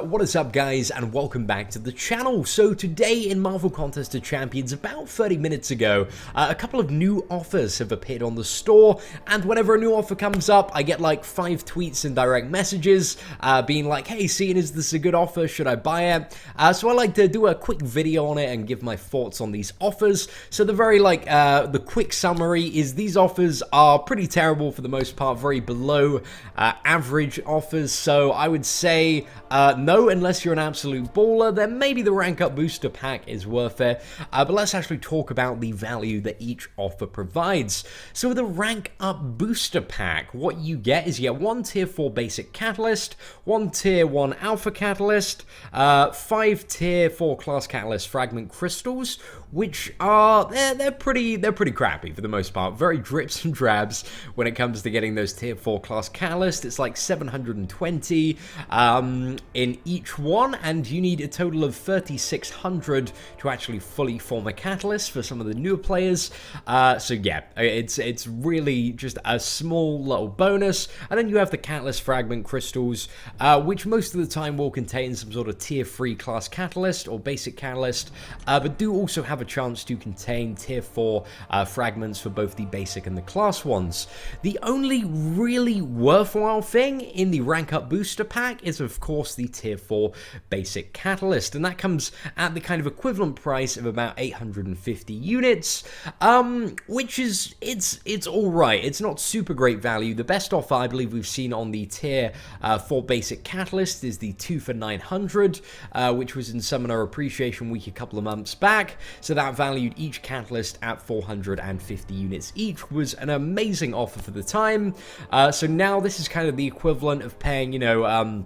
What is up, guys, and welcome back to the channel. So today in Marvel Contest of Champions, about 30 minutes ago, a couple of new offers have appeared on the store, and whenever a new offer comes up, I get like 5 tweets and direct messages being like, hey Seatin, is this a good offer? Should I buy it? So I like to do a quick video on it and give my thoughts on these offers. So the quick summary is these offers are pretty terrible for the most part, very below average offers. So I would say no, unless you're an absolute baller, then maybe the rank up booster pack is worth it. But let's actually talk about the value that each offer provides. So with a rank up booster pack, what you get is you get 1 tier 4 basic catalyst, 1 tier 1 alpha catalyst, 5 tier 4 class catalyst fragment crystals, which are they're pretty crappy for the most part. Very drips and drabs when it comes to getting those tier 4 class catalyst. It's like 720 in each one, and you need a total of 3,600 to actually fully form a catalyst for some of the newer players. So yeah, it's really just a small little bonus. And then you have the catalyst fragment crystals, which most of the time will contain some sort of tier 3 class catalyst or basic catalyst, but do also have a chance to contain tier 4 fragments for both the basic and the class ones. The only really worthwhile thing in the rank up booster pack is of course the tier 4 basic catalyst, and that comes at the kind of equivalent price of about 850 units, which is it's all right. It's not super great value. The best offer I believe we've seen on the tier 4 basic catalyst is the 2 for 900, which was in Summoner Appreciation Week a couple of months back. So that valued each catalyst at 450 units each. Was an amazing offer for the time. So now this is kind of the equivalent of paying, you know,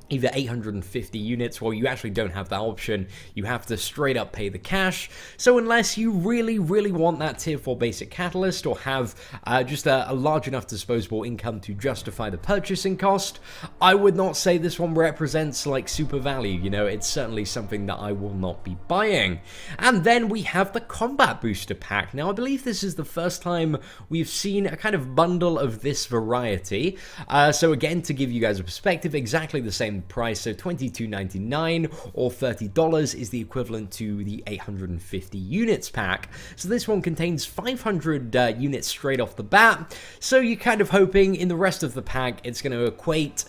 either 850 units, well, you actually don't have that option. You have to straight up pay the cash. So unless you really want that tier 4 basic catalyst, or have just a large enough disposable income to justify the purchasing cost, I would not say this one represents like super value. You know, it's certainly something that I will not be buying. And then we have the combat booster pack. Now I believe this is the first time we've seen a kind of bundle of this variety. So again, to give you guys a perspective, exactly the same price, so $22.99 or $30 is the equivalent to the 850 units pack. So this one contains 500 units straight off the bat, so you're kind of hoping in the rest of the pack it's going to equate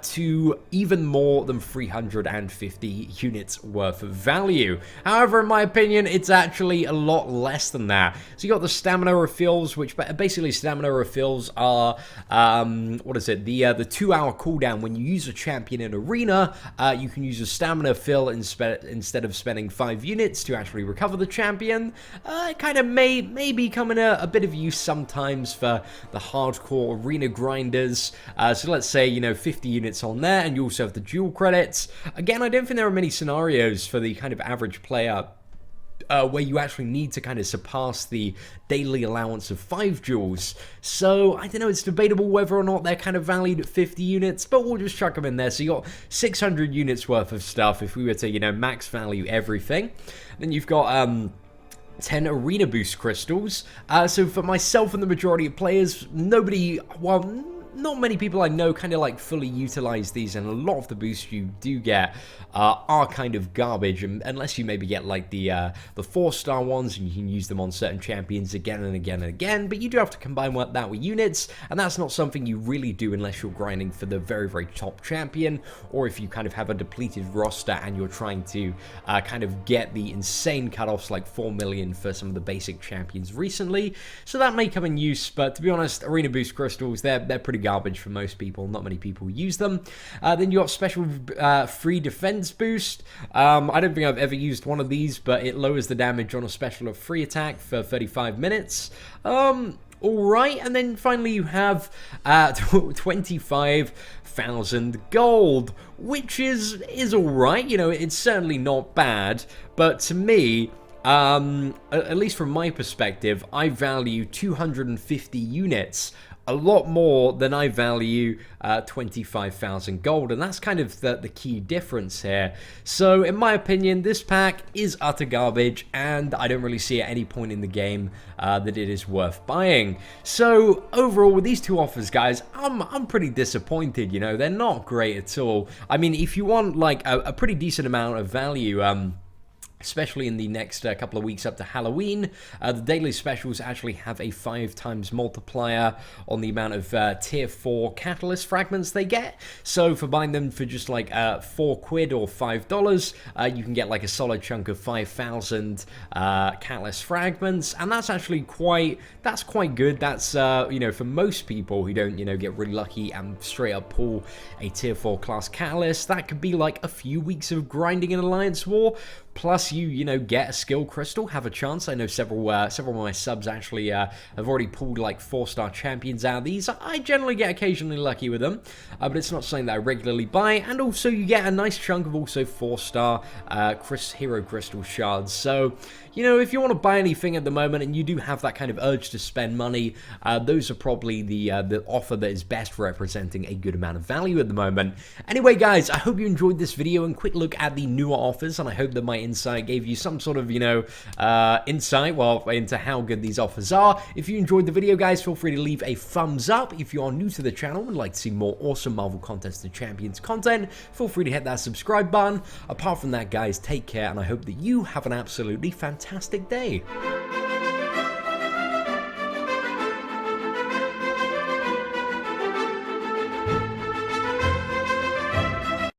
to even more than 350 units worth of value. However, in my opinion, it's actually a lot less than that. So you got the stamina refills, which basically stamina refills are what is it, the 2-hour cooldown when you use a champion in arena. You can use a stamina fill instead of spending 5 units to actually recover the champion. It kind of may become in a bit of use sometimes for the hardcore arena grinders. So let's say, you know, 50 units on there, and you also have the dual credits. Again, I don't think there are many scenarios for the kind of average player where you actually need to kind of surpass the daily allowance of 5 jewels. So I don't know, it's debatable whether or not they're kind of valued at 50 units, but we'll just chuck them in there. So you got 600 units worth of stuff if we were to, you know, max value everything. Then you've got 10 arena boost crystals. So for myself and the majority of players, not many people I know kind of like fully utilize these, and a lot of the boosts you do get are kind of garbage, unless you maybe get like the 4-star ones, and you can use them on certain champions again and again and again. But you do have to combine that with units, and that's not something you really do unless you're grinding for the very top champion, or if you kind of have a depleted roster and you're trying to kind of get the insane cutoffs like 4 million for some of the basic champions recently. So that may come in use, but to be honest, arena boost crystals, they're pretty garbage for most people. Not many people use them. Then you got special free defense boost. I don't think I've ever used one of these, but it lowers the damage on a special of free attack for 35 minutes. Alright, and then finally you have 25,000 gold, which is alright. You know, it's certainly not bad, but to me, at least from my perspective, I value 250 units a lot more than I value 25,000 gold, and that's kind of the key difference here. So in my opinion, this pack is utter garbage, and I don't really see at any point in the game that it is worth buying. So overall, with these two offers, guys, I'm pretty disappointed. You know, they're not great at all. I mean, if you want like a pretty decent amount of value, especially in the next couple of weeks up to Halloween, the daily specials actually have a 5x multiplier on the amount of tier 4 catalyst fragments they get. So for buying them for just like 4 quid or $5, you can get like a solid chunk of 5,000 catalyst fragments, and that's actually quite good. That's you know, for most people who don't, you know, get really lucky and straight up pull a tier 4 class catalyst, that could be like a few weeks of grinding in Alliance War. Plus, you know, get a skill crystal, have a chance. I know several of my subs actually have already pulled like 4-star champions out of these. I generally get occasionally lucky with them, but it's not something that I regularly buy. And also, you get a nice chunk of also 4-star hero crystal shards. So, you know, if you want to buy anything at the moment and you do have that kind of urge to spend money, those are probably the offer that is best representing a good amount of value at the moment. Anyway, guys, I hope you enjoyed this video and quick look at the newer offers, and I hope that my insight gave you some sort of, you know, insight, well, into how good these offers are. If you enjoyed the video, guys, feel free to leave a thumbs up. If you are new to the channel and would like to see more awesome Marvel Contest of Champions content, feel free to hit that subscribe button. Apart from that, guys, take care, and I hope that you have an absolutely fantastic day.